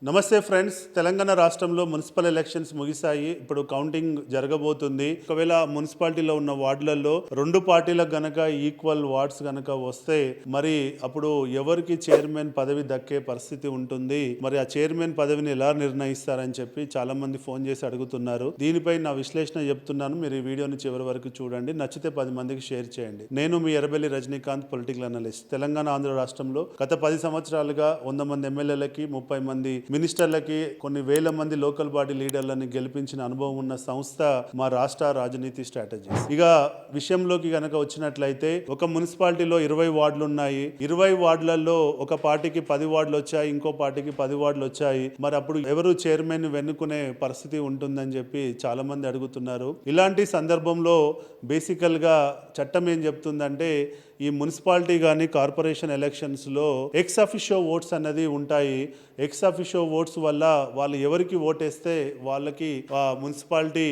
నమస్తే ఫ్రెండ్స్. తెలంగాణ రాష్ట్రంలో municipal elections ముగిశాయి. ఇప్పుడు కౌంటింగ్ జరగబోతుంది. ఒకవేళ మున్సిపాలిటీలో ఉన్న వార్డులలో రెండు పార్టీలకు గనక ఈక్వల్ వార్డ్స్ గనక వస్తే మరి అప్పుడు ఎవరికి చైర్మన్ పదవి దక్కే పరిస్థితి ఉంటుంది, మరి ఆ చైర్మన్ పదవిని ఎలా నిర్ణయిస్తారని చెప్పి చాలా మంది ఫోన్ చేసి అడుగుతున్నారు. దీనిపై నా విశ్లేషణ చెప్తున్నాను. మీరు ఈ వీడియోని చివరి వరకు చూడండి. నచ్చితే 10 మందికి షేర్ చేయండి. నేను మీ ఎర్రబెల్లి రజనీకాంత్, పొలిటికల్ అనలిస్ట్. తెలంగాణ ఆంధ్ర రాష్ట్రంలో గత 10 సంవత్సరాలుగా 100 మంది ఎమ్మెల్యేలకి, 30 మంది మినిస్టర్లకి, కొన్ని వేల మంది లోకల్ బాడీ లీడర్లని గెలిపించిన అనుభవం ఉన్న సంస్థ మా రాష్ట్ర రాజనీతి స్ట్రాటజీస్. ఇక విషయంలోకి గనక వచ్చినట్లయితే ఒక మున్సిపాలిటీలో 20 వార్డులు ఉన్నాయి. 20 వార్డులలో ఒక పార్టీకి 10 వార్డులు వచ్చాయి, ఇంకో పార్టీకి 10 వార్డులు వచ్చాయి. మరి అప్పుడు ఎవరు చైర్మన్ వెన్నుకునే పరిస్థితి ఉంటుందని చెప్పి చాలా మంది అడుగుతున్నారు. ఇలాంటి సందర్భంలో బేసికల్ గా చట్టం ఏం చెప్తుందంటే, ఈ మున్సిపాలిటీ కానీ కార్పొరేషన్ ఎలక్షన్స్లో ఎక్స్ అఫిషియో ఓట్స్ అన్నది ఉంటాయి. ఎక్స్ అఫిషియో ఓట్స్ వల్ల వాళ్ళు ఎవరికి ఓటేస్తే వాళ్ళకి మున్సిపాలిటీ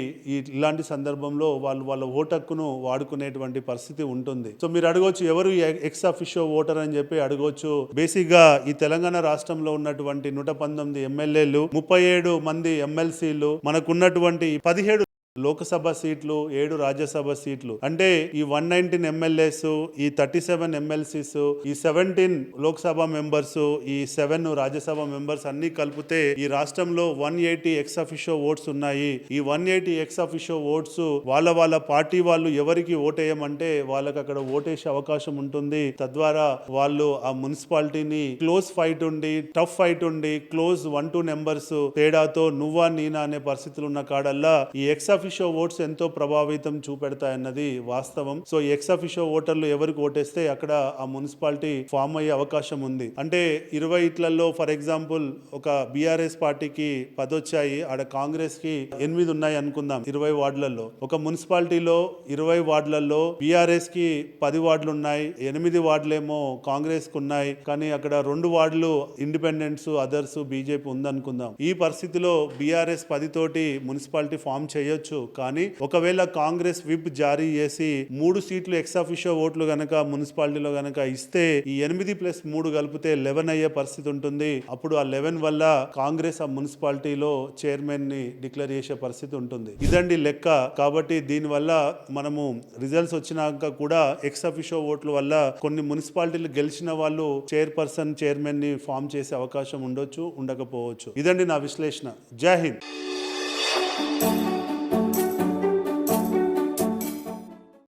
ఇలాంటి సందర్భంలో వాళ్ళు వాళ్ళ ఓటు హక్కును వాడుకునేటువంటి పరిస్థితి ఉంటుంది. సో మీరు అడగవచ్చు, ఎవరు ఎక్స్ అఫిషియో ఓటర్ అని చెప్పి అడగవచ్చు. బేసిక్ గా ఈ తెలంగాణ రాష్ట్రంలో ఉన్నటువంటి 119 ఎమ్మెల్యేలు, 37 మంది ఎమ్మెల్సీలు, మనకున్నటువంటి 17 లోకసభ సీట్లు, 7 రాజ్యసభ సీట్లు, అంటే ఈ 119 ఎమ్మెల్యేస్, ఈ 37 ఎమ్మెల్సీస్, ఈ 17 లోక్సభ మెంబర్స్, ఈ 7 రాజ్యసభ మెంబర్స్ అన్ని కలిపితే ఈ రాష్ట్రంలో 180 ఎక్స్ అఫిషియో ఓట్స్ ఉన్నాయి. ఈ 180 ఎక్స్ అఫిషియో ఓట్స్ వాళ్ళ పార్టీ వాళ్ళు ఎవరికి ఓటేయమంటే వాళ్ళకి అక్కడ ఓటేసే అవకాశం ఉంటుంది. తద్వారా వాళ్ళు ఆ మున్సిపాలిటీని క్లోజ్ ఫైట్ ఉండి, టఫ్ ఫైట్ ఉండి, క్లోజ్ 1-2 నెంబర్స్ తేడాతో నువ్వా నేనా అనే పరిస్థితులు ఉన్న కాడల్లా ఈ ఎక్స్ అఫిషియో ఓట్స్ ఎంతో ప్రభావితం చూపెడతాయన్నది వాస్తవం. సో ఎక్స్ అఫిషియో ఓటర్లు ఎవరికి ఓటేస్తే అక్కడ ఆ మున్సిపాలిటీ ఫామ్ అయ్యే అవకాశం ఉంది. అంటే 20 ఇట్లలో ఫర్ ఎగ్జాంపుల్ ఒక బీఆర్ఎస్ పార్టీకి 10 వచ్చాయి, ఆడ కాంగ్రెస్ కి 8 ఉన్నాయి అనుకుందాం. 20 వార్డులలో ఒక మున్సిపాలిటీలో 20 వార్డులలో బీఆర్ఎస్ కి 10 వార్డులు ఉన్నాయి, 8 వార్డులేమో కాంగ్రెస్ కు ఉన్నాయి. కానీ అక్కడ 2 వార్డులు ఇండిపెండెంట్స్, అదర్స్, బీజేపీ ఉందనుకుందాం. ఈ పరిస్థితిలో బీఆర్ఎస్ 10 తోటి మున్సిపాలిటీ ఫామ్ చేయొచ్చు. కానీ ఒకవేళ కాంగ్రెస్ విప్ జారీ చేసి 3 సీట్లు ఎక్స్ అఫిషియో ఓట్లు గనక మున్సిపాలిటీలో గనక ఇస్తే ఈ 8+3 కలిపితే 11 అయ్యే పరిస్థితి ఉంటుంది. అప్పుడు ఆ 11 వల్ల కాంగ్రెస్ ఆ మున్సిపాలిటీలో చైర్మన్ ని డిక్లేర్ చేసే పరిస్థితి ఉంటుంది. ఇదండి లెక్క. కాబట్టి దీనివల్ల మనము రిజల్ట్స్ వచ్చినాక కూడా ఎక్స్ అఫిషియో ఓట్ల వల్ల కొన్ని మున్సిపాలిటీలు గెలిచిన వాళ్ళు చైర్మన్ ని ఫామ్ చేసే అవకాశం ఉండొచ్చు, ఉండకపోవచ్చు. ఇదండి నా విశ్లేషణ. జై హింద్.